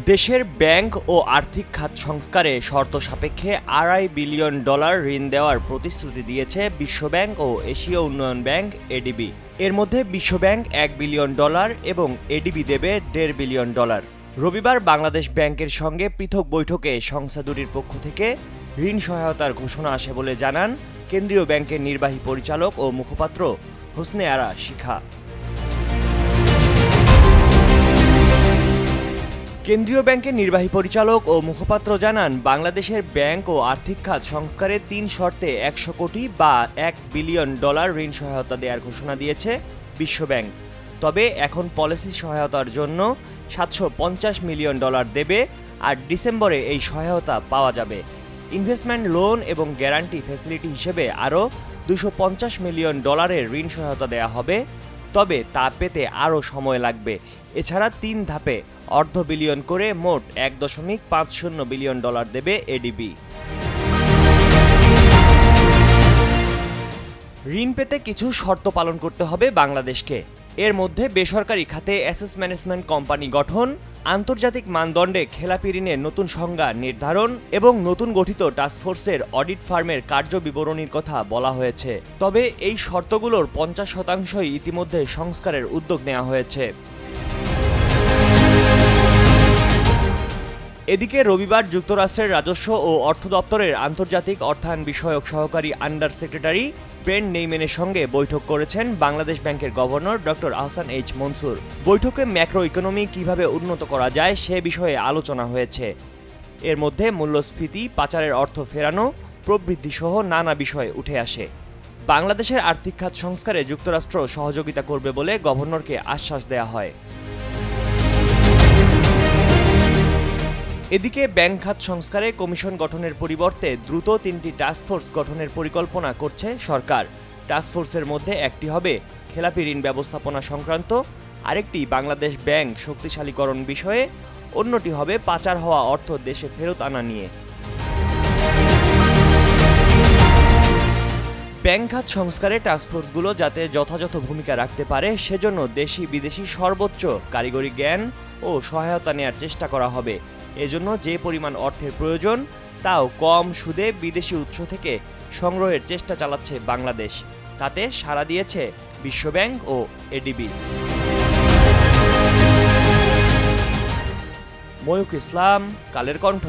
দেশের ব্যাংক ও আর্থিক খাত সংস্কারে শর্ত সাপেক্ষে $2.5 বিলিয়ন ঋণ দেওয়ার প্রতিশ্রুতি দিয়েছে বিশ্বব্যাংক ও এশীয় উন্নয়ন ব্যাংক এডিবি। এর মধ্যে বিশ্বব্যাংক $1 বিলিয়ন এবং এডিবি দেবে $1.5 বিলিয়ন। রবিবার বাংলাদেশ ব্যাংকের সঙ্গে পৃথক বৈঠকে সংস্থা দুটির পক্ষ থেকে ঋণ সহায়তার ঘোষণা আসে বলে জানান কেন্দ্রীয় ব্যাংকের নির্বাহী পরিচালক ও মুখপাত্র হোসনে আরা শিখা। কেন্দ্রীয় ব্যাংকের নির্বাহী পরিচালক ও মুখপাত্র জানান, বাংলাদেশের ব্যাংক ও আর্থিক খাত সংস্কারে 3 শর্তে 100 কোটি বা $1 বিলিয়ন ঋণ সহায়তা দেওয়ার ঘোষণা দিয়েছে বিশ্বব্যাংক। তবে এখন পলিসি সহায়তার জন্য $750 মিলিয়ন দেবে, আর ডিসেম্বরে এই সহায়তা পাওয়া যাবে। ইনভেস্টমেন্ট লোন এবং গ্যারান্টি ফ্যাসিলিটি হিসেবে আরও $250 মিলিয়ন ঋণ সহায়তা দেওয়া হবে, তবে তা পেতে আরও সময় লাগবে। এছাড়া 3 ধাপে $0.5 বিলিয়ন করে মোট $1.50 বিলিয়ন দেবে এডিবি। ঋণ পেতে কিছু শর্ত পালন করতে হবে বাংলাদেশকে। এর মধ্যে বেসরকারি খাতে অ্যাসেট ম্যানেজমেন্ট কোম্পানি গঠন, আন্তর্জাতিক মানদণ্ডে খেলাপি ঋণের নতুন সংজ্ঞা নির্ধারণ এবং নতুন গঠিত টাস্কফোর্সের অডিট ফার্মের কার্য বিবরণীর কথা বলা হয়েছে। তবে এই শর্তগুলোর 50% ইতিমধ্যে সংস্কারের উদ্যোগ নেওয়া হয়েছে। এদিকে রবিবার যুক্তরাষ্ট্রের রাজস্ব ও অর্থ দপ্তরের আন্তর্জাতিক অর্থায়ন বিষয়ক সহকারী আন্ডার সেক্রেটারি ব্রেন্ট নেইম্যানের সঙ্গে বৈঠক করেছেন বাংলাদেশ ব্যাংকের governor doctor Ahsan H Mansur. বৈঠকে ম্যাক্রো ইকোনমি কিভাবে উন্নত করা যায় সে বিষয়ে আলোচনা হয়েছে। এর মধ্যে মূল্যস্ফীতি, পাচারের অর্থ ফেরানো প্রবৃদ্ধি সহ নানা বিষয় উঠে আসে। বাংলাদেশের আর্থিক খাত সংস্কারে যুক্তরাষ্ট্র সহযোগিতা করবে বলে গভর্নরকে আশ্বাস দেওয়া হয়। এদিকে ব্যাংক খাত সংস্কারে কমিশন গঠনের পরিবর্তে দ্রুত 3টি টাস্কফোর্স গঠনের পরিকল্পনা করছে সরকার। টাস্কফোর্সের মধ্যে একটি হবে খেলাপি ঋণ ব্যবস্থাপনা সংক্রান্ত, আরেকটি বাংলাদেশ ব্যাংক শক্তিশালীকরণ বিষয়ে, অন্যটি হবে পাচার হওয়া অর্থ দেশে ফেরত আনা নিয়ে। ব্যাংক খাত সংস্কারে টাস্কফোর্সগুলো যাতে যথাযথ ভূমিকা রাখতে পারে সেজন্য দেশি বিদেশি সর্বোচ্চ কারিগরি জ্ঞান ও সহায়তা নেয়ার চেষ্টা করা হবে। এজন্য যে পরিমাণ অর্থের প্রয়োজন তাও কম সুদে বিদেশি উৎস থেকে সংগ্রহের চেষ্টা চালাচ্ছে বাংলাদেশ। তাতে সাড়া দিয়েছে বিশ্বব্যাংক ও এডিবি। ময়ূক ইসলাম, কালের কণ্ঠ।